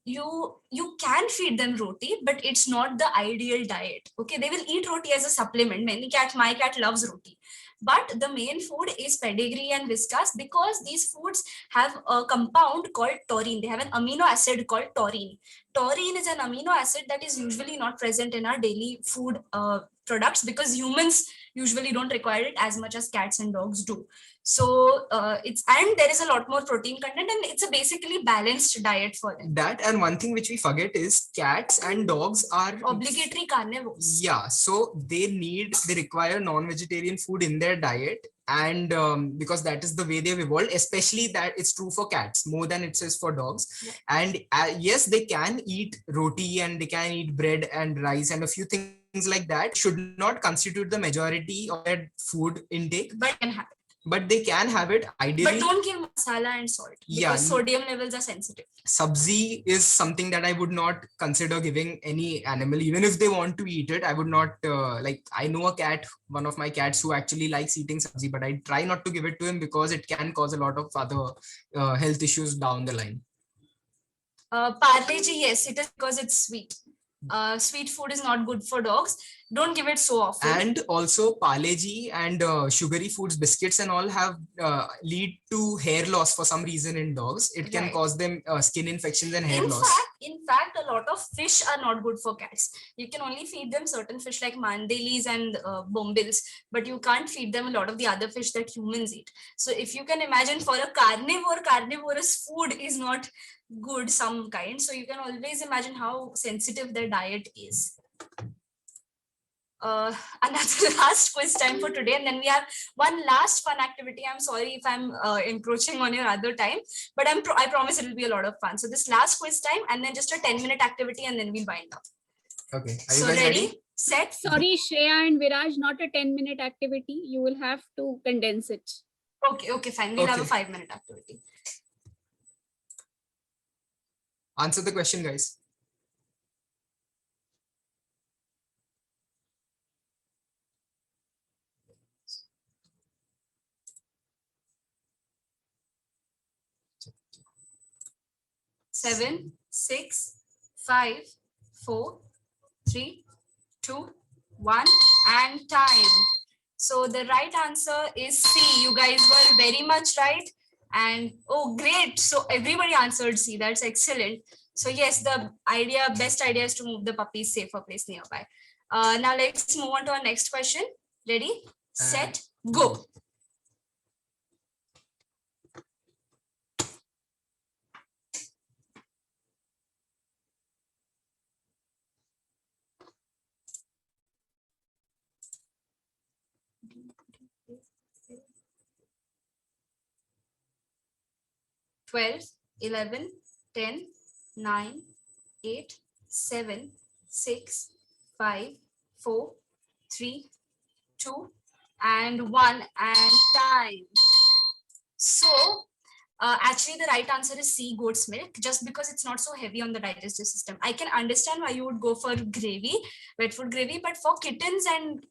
You can feed them roti, but it's not the ideal diet. Okay, they will eat roti as a supplement. My cat loves roti, but the main food is pedigree and viscas, because these foods have a compound called taurine. They have an amino acid called taurine. Taurine is an amino acid that is usually not present in our daily food products, because humans usually don't require it as much as cats and dogs do. So and there is a lot more protein content, and it's a basically balanced diet for them. That, and one thing which we forget is cats and dogs are obligatory carnivores. Yeah, so they require non-vegetarian food in their diet, and because that is the way they've evolved. Especially that it's true for cats more than it is for dogs. Yeah. And yes, they can eat roti and they can eat bread and rice and a few things like that. Should not constitute the majority of their food intake, but they can have it ideally. But don't give masala and salt, because sodium levels are sensitive. Sabzi is something that I would not consider giving any animal, even if they want to eat it. I would not I know a cat, one of my cats, who actually likes eating sabzi, but I try not to give it to him because it can cause a lot of other health issues down the line. Parleji, yes, it is, because it's sweet. Sweet food is not good for dogs. Don't give it so often. And also Parle-G and sugary foods, biscuits and all have lead to hair loss for some reason in dogs. It can cause them skin infections and hair loss. In fact, a lot of fish are not good for cats. You can only feed them certain fish like mandelis and bombils, but you can't feed them a lot of the other fish that humans eat. So if you can imagine, for a carnivore, carnivorous food is not good, some kind. So you can always imagine how sensitive their diet is. Another last quiz time for today, and then we have one last fun activity. I'm sorry if I'm encroaching on your other time, but I promise it will be a lot of fun. So this last quiz time, and then just a 10-minute activity, and then we'll wind up. Okay, are you guys ready? Set. Sorry, Shreya and Viraj, not a 10-minute activity. You will have to condense it. Okay, fine. We'll have a 5-minute activity. Answer the question, guys. Seven, 6, 5, 4, 3, 2, 1, and time. So the right answer is C. You guys were very much right. And oh, great. So everybody answered C. That's excellent. So yes, the best idea is to move the puppies safer place nearby. Now let's move on to our next question. Ready, set, go. Twelve, 11, 10, 9, 8, 7, 6, 5, 4, 3, 2, and 1, and time. So actually the right answer is C, goat's milk, just because it's not so heavy on the digestive system. I can understand why you would go for gravy, wet food gravy, but for kittens and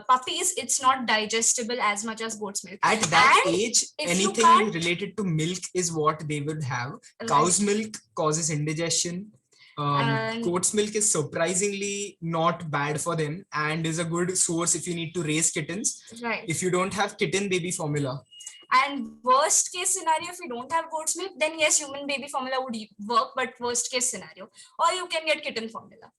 puppies, it's not digestible as much as goat's milk. At that And age, if you anything can't- related to milk is what they would have. Right. Cow's milk causes indigestion. And- Goat's milk is surprisingly not bad for them and is a good source if you need to raise kittens. Right. If you don't have kitten baby formula. And worst case scenario, if you don't have goat's milk, then yes, human baby formula would work, but worst case scenario, or you can get kitten formula.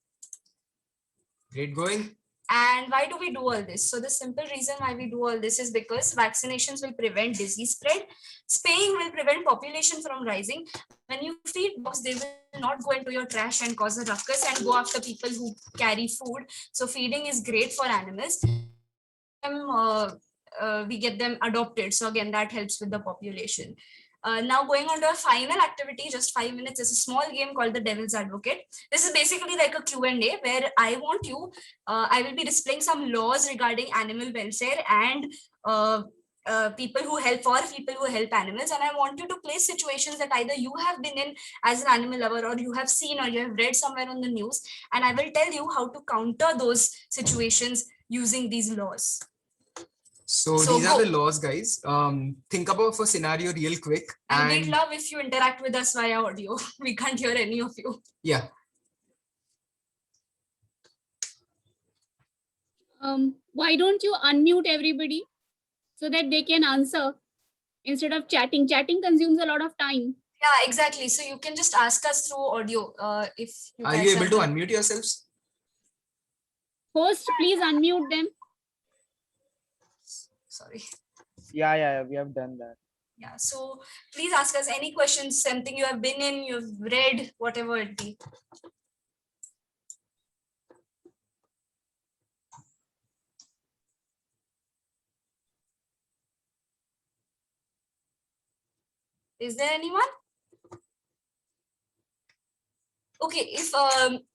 Great going. And why do we do all this? So the simple reason why we do all this is because vaccinations will prevent disease spread. Spaying will prevent population from rising. When you feed dogs, they will not go into your trash and cause a ruckus and go after people who carry food. So feeding is great for animals. We get them adopted. So again, that helps with the population. Now going on to a final activity, just 5 minutes, is a small game called the Devil's Advocate. This is basically like a Q&A where I want you, I will be displaying some laws regarding animal welfare and people who help animals, and I want you to place situations that either you have been in as an animal lover, or you have seen, or you have read somewhere on the news, and I will tell you how to counter those situations using these laws. So these go. are the laws, guys. Think about a scenario real quick. And we'd love if you interact with us via audio. We can't hear any of you. Yeah. Why don't you unmute everybody so that they can answer instead of chatting? Chatting consumes a lot of time. Yeah, exactly. So you can just ask us through audio. If you Are you able to unmute yourselves? Host, please unmute them. Sorry. Yeah, we have done that. Yeah, so please ask us any questions, something you have been in, you've read, whatever it be. Is there anyone? Okay,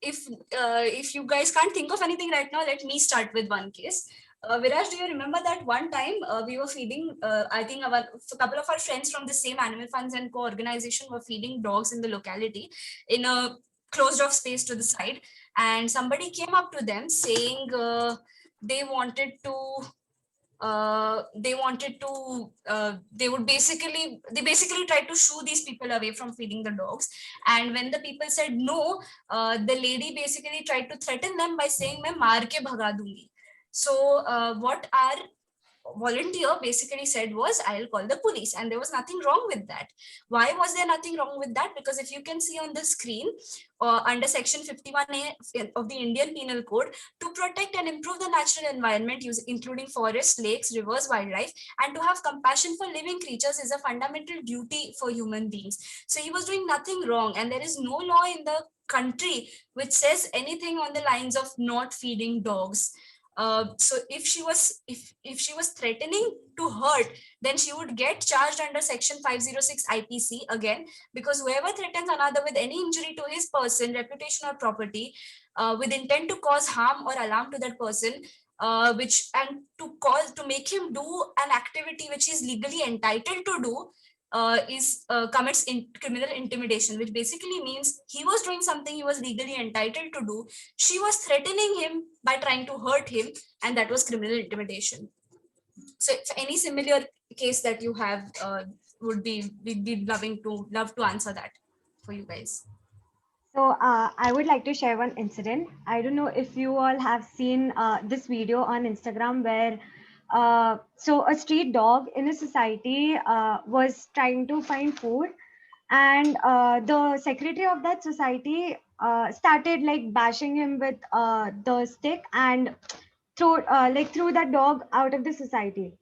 if you guys can't think of anything right now, let me start with one case. Viraj, do you remember that one time we were feeding, I think a couple of our friends from the same animal funds and co-organization were feeding dogs in the locality in a closed off space to the side, and somebody came up to them saying they basically tried to shoo these people away from feeding the dogs. And when the people said no, the lady basically tried to threaten them by saying, "Main maar ke bhaga dungi." So what our volunteer basically said was, "I'll call the police," and there was nothing wrong with that. Why was there nothing wrong with that? Because if you can see on the screen, under section 51A of the Indian Penal Code, to protect and improve the natural environment, including forests, lakes, rivers, wildlife, and to have compassion for living creatures is a fundamental duty for human beings. So he was doing nothing wrong, and there is no law in the country which says anything on the lines of not feeding dogs. So if she was threatening to hurt, then she would get charged under section 506 IPC again, because whoever threatens another with any injury to his person, reputation, or property, with intent to cause harm or alarm to that person, to make him do an activity which is legally entitled to do, commits criminal intimidation, which basically means he was doing something he was legally entitled to do. She was threatening him by trying to hurt him, and that was criminal intimidation. So if any similar case that you have, we'd be love to answer that for you guys. So I would like to share one incident. I don't know if you all have seen this video on Instagram where so a street dog in a society was trying to find food, and the secretary of that society started like bashing him with the stick and threw that dog out of the society.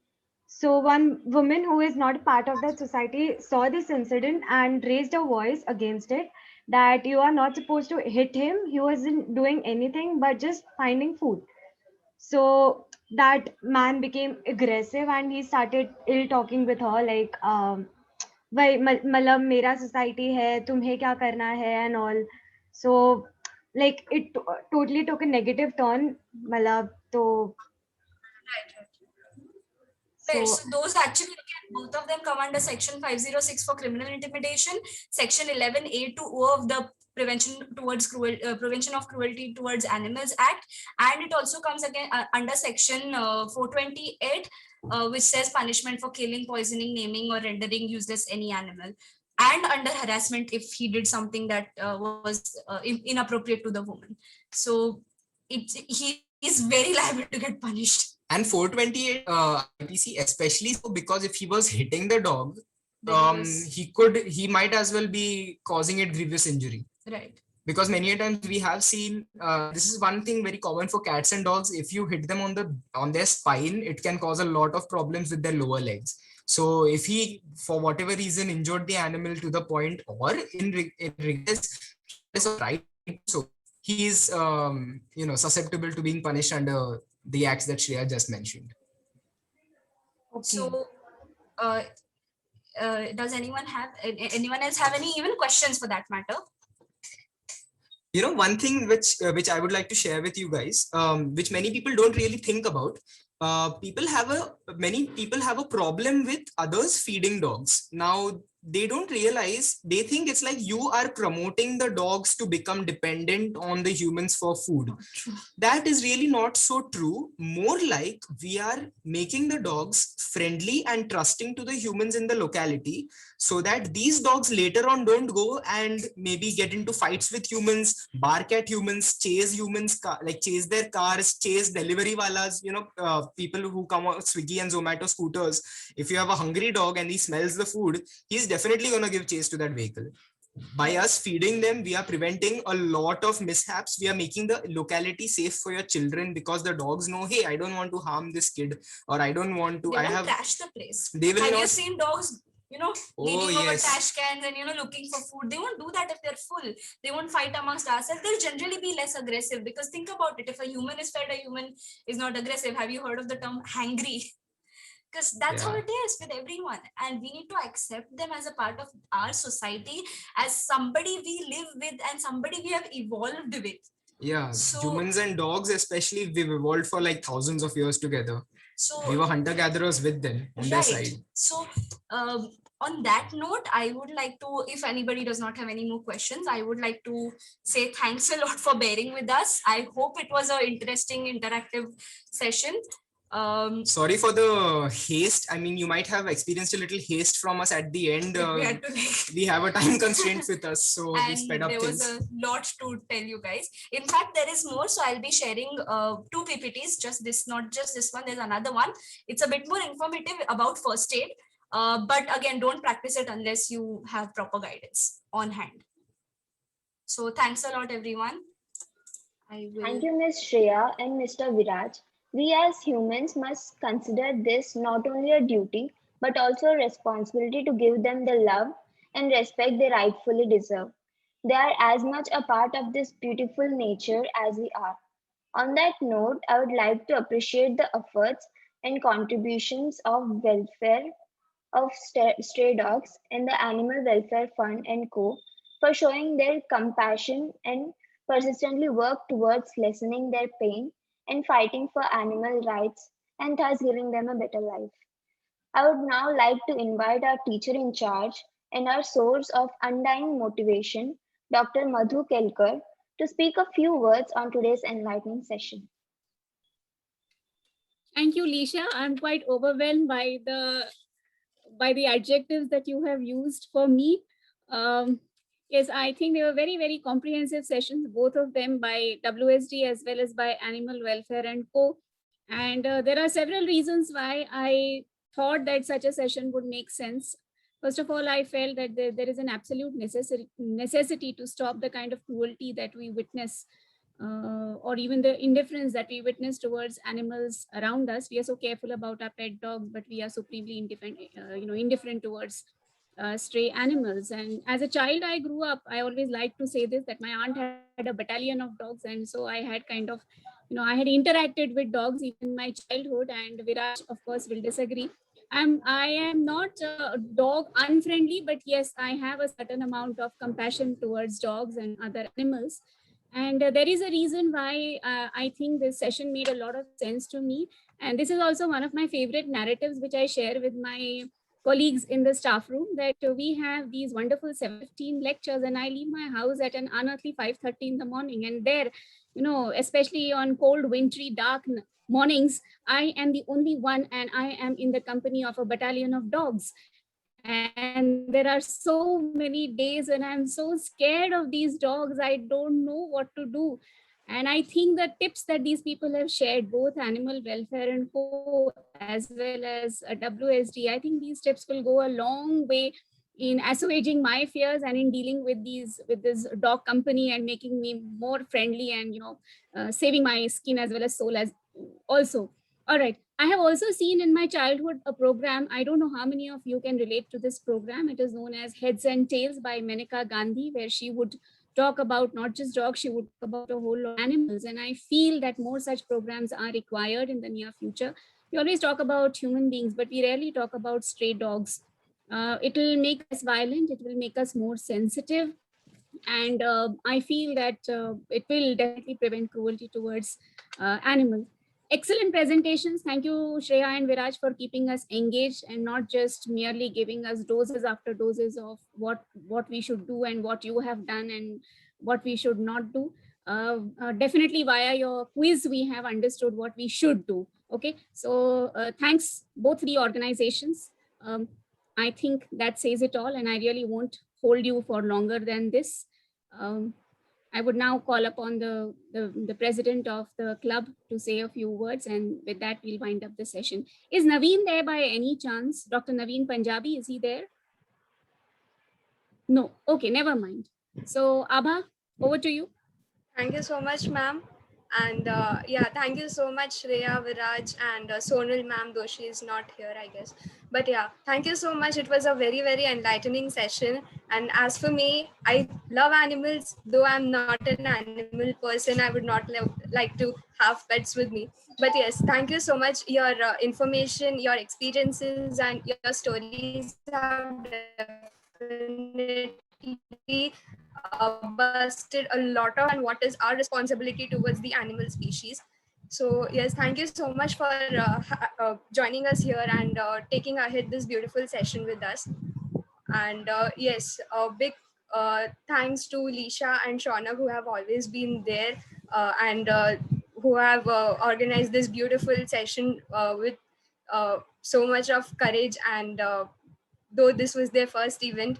So one woman who is not part of that society saw this incident and raised a voice against it, that you are not supposed to hit him. He wasn't doing anything but just finding food. So that man became aggressive and he started ill talking with her, like भाई मतलब मेरा society है, तुम्हें क्या करना है and all. So like it totally took a negative turn. Malab, so Right, so so those actually, again, both of them come under section 506 for criminal intimidation, section 11A to O of the Prevention of Cruelty Towards Animals Act, and it also comes again under section 428, which says punishment for killing, poisoning, naming, or rendering useless any animal, and under harassment if he did something that was inappropriate to the woman. So he is very liable to get punished. And 428 IPC, especially so because if he was hitting the dog, he might as well be causing it grievous injury. Right. Because many a times we have seen this is one thing very common for cats and dogs. If you hit them on their spine, it can cause a lot of problems with their lower legs. So if he, for whatever reason, injured the animal to the point, or in regress, right, so he is susceptible to being punished under the acts that Shreya just mentioned. okay. So, does anyone else have any even questions for that matter? One thing which I would like to share with you guys, which many people don't really think about. Many people have a problem with others feeding dogs. Now, they don't realize, they think it's like you are promoting the dogs to become dependent on the humans for food. That is really not so true. More like we are making the dogs friendly and trusting to the humans in the locality, so that these dogs later on don't go and maybe get into fights with humans, bark at humans, chase humans, like chase their cars, chase delivery walas, people who come on Swiggy and Zomato scooters. If you have a hungry dog and he smells the food, he's definitely going to give chase to that vehicle. By us feeding them, we are preventing a lot of mishaps. We are making the locality safe for your children, because the dogs know, hey, I don't want to harm this kid, or I don't want to. They won't trash the place. They will have not. You seen dogs, leaning over yes. trash cans and looking for food? They won't do that if they're full. They won't fight amongst ourselves. They'll generally be less aggressive, because think about it. If a human is fed, a human is not aggressive. Have you heard of the term hangry? Because that's how it is with everyone, and we need to accept them as a part of our society, as somebody we live with and somebody we have evolved with. So, humans and dogs especially, we've evolved for like thousands of years together. So we were hunter-gatherers with them on their side. So on that note, I would like to, if anybody does not have any more questions, I would like to say thanks a lot for bearing with us. I hope it was an interesting, interactive session. Sorry for the haste. I mean, you might have experienced a little haste from us at the end. We have a time constraint with us, so we sped up things. There was a lot to tell you guys. In fact, there is more, so I'll be sharing 2 PPTs, not just this one, there's another one. It's a bit more informative about first aid, but again, don't practice it unless you have proper guidance on hand. So thanks a lot, everyone. Thank you, Ms. Shreya and Mr. Viraj. We as humans must consider this not only a duty, but also a responsibility to give them the love and respect they rightfully deserve. They are as much a part of this beautiful nature as we are. On that note, I would like to appreciate the efforts and contributions of welfare of stray dogs and the Animal Welfare Fund and Co. for showing their compassion and persistently work towards lessening their pain and fighting for animal rights and thus giving them a better life. I would now like to invite our teacher in charge and our source of undying motivation, Dr. Madhu Kelkar, to speak a few words on today's enlightening session. Thank you, Lisha. I'm quite overwhelmed by the adjectives that you have used for me. Yes, I think they were very, very comprehensive sessions, both of them by WSD as well as by Animal Welfare and Co. And there are several reasons why I thought that such a session would make sense. First of all, I felt that there is an absolute necessity to stop the kind of cruelty that we witness, or even the indifference that we witness towards animals around us. We are so careful about our pet dogs, but we are supremely indifferent towards stray animals. And as a child, I grew up, I always like to say this, that my aunt had a battalion of dogs, and so I had kind of, I had interacted with dogs even in my childhood, and Viraj, of course, will disagree. I am not dog unfriendly, but yes, I have a certain amount of compassion towards dogs and other animals. And there is a reason why I think this session made a lot of sense to me. And this is also one of my favorite narratives, which I share with my colleagues in the staff room, that we have these wonderful 7:15 lectures and I leave my house at an unearthly 5:30 in the morning. And there, especially on cold, wintry, dark mornings, I am the only one and I am in the company of a battalion of dogs. And there are so many days when I'm so scared of these dogs, I don't know what to do. And I think the tips that these people have shared, both Animal Welfare and Co, as well as WSD, I think these tips will go a long way in assuaging my fears and in dealing with this dog company and making me more friendly and saving my skin as well as soul as also. All right. I have also seen in my childhood a program. I don't know how many of you can relate to this program. It is known as Heads and Tails by Maneka Gandhi, where she would talk about not just dogs, she would talk about a whole lot of animals. And I feel that more such programs are required in the near future. We always talk about human beings, but we rarely talk about stray dogs. It will make us violent. It will make us more sensitive. And I feel that it will definitely prevent cruelty towards animals. Excellent presentations. Thank you, Shreya and Viraj, for keeping us engaged and not just merely giving us doses after doses of what we should do and what you have done and what we should not do. Definitely via your quiz, we have understood what we should do. Okay, so thanks both the organizations. I think that says it all, and I really won't hold you for longer than this. I would now call upon the president of the club to say a few words, and with that, we'll wind up the session. Is Naveen there by any chance? Dr. Naveen Punjabi, is he there? No. Okay, never mind. So, Abha, over to you. Thank you so much, ma'am. And yeah, thank you so much, Shreya, Viraj, and Sonal, ma'am, though she is not here, I guess. But yeah, thank you so much. It was a very, very enlightening session. And as for me, I love animals, though I'm not an animal person. I would not like to have pets with me. But yes, thank you so much. Your information, your experiences, and your stories have definitely busted a lot of and what is our responsibility towards the animal species. So yes, thank you so much for joining us here and taking ahead this beautiful session with us. And yes, a big thanks to Lisha and Shaunak, who have always been there and who have organized this beautiful session with so much of courage. And though this was their first event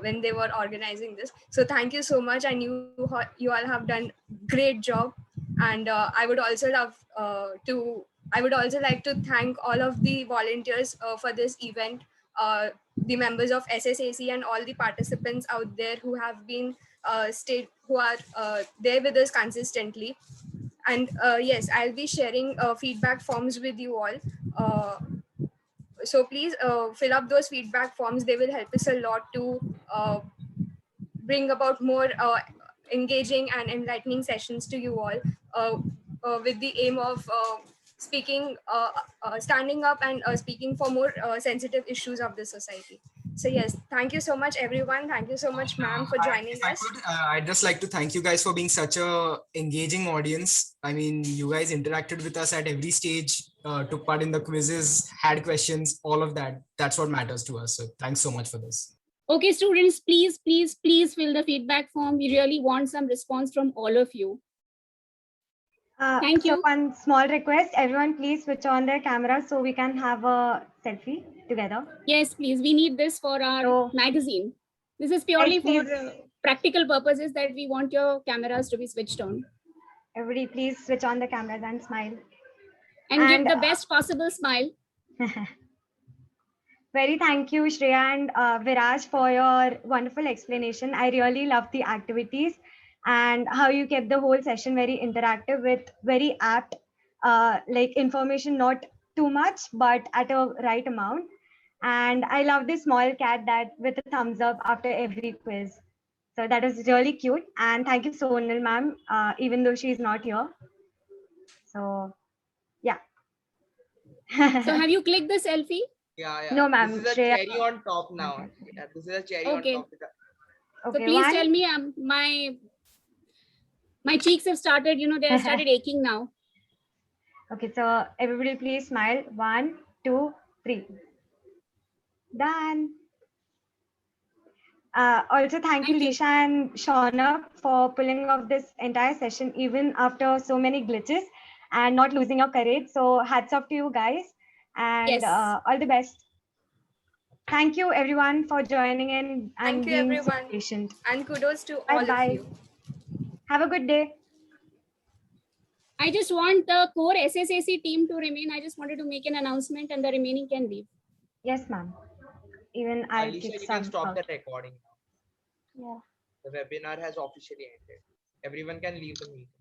when they were organizing this, so thank you so much, and you all have done great job. And I would also like to thank all of the volunteers for this event, the members of SSAC and all the participants out there who have been who are there with us consistently. And yes, I'll be sharing feedback forms with you all. So please fill up those feedback forms. They will help us a lot to bring about more engaging and enlightening sessions to you all, with the aim of standing up and speaking for more sensitive issues of the society. So yes, thank you so much, everyone. Thank you so much, ma'am, for joining us. I'd just like to thank you guys for being such a engaging audience. I mean, you guys interacted with us at every stage, took part in the quizzes, had questions, all of that. That's what matters to us. So thanks so much for this. Okay, students, please fill the feedback form. We really want some response from all of you. Thank you. So one small request, everyone please switch on their camera so we can have a selfie together. Yes, please. We need this for our magazine. This is purely for practical purposes that we want your cameras to be switched on. Everybody please switch on the cameras and smile. And give the best possible smile. Very thank you, Shreya and Viraj, for your wonderful explanation. I really loved the activities and how you kept the whole session very interactive with very apt like information, not too much, but at a right amount. And I love this small cat that with a thumbs up after every quiz. So that is really cute. And thank you, Sonal ma'am, even though she's not here. So yeah. So have you clicked the selfie? Yeah. No, ma'am. This is a cherry on top now. Yeah, this is a cherry on top. Okay, so please tell me My cheeks have started, they have started aching now. Okay, so everybody please smile. 1, 2, 3. Done. Also, thank you, Thank you. Lisha and Shauna, for pulling off this entire session, even after so many glitches and not losing your courage. So, hats off to you guys, and Yes. all the best. Thank you, everyone, for joining in and Thank you, being so everyone. patient. And kudos to Bye all of bye. you. Have a good day. I just want the core SSAC team to remain. I just wanted to make an announcement and the remaining can leave. Yes, ma'am. Even I'll Alicia, kick you can some stop out. the recording now. Yeah. The webinar has officially ended. Everyone can leave the meeting.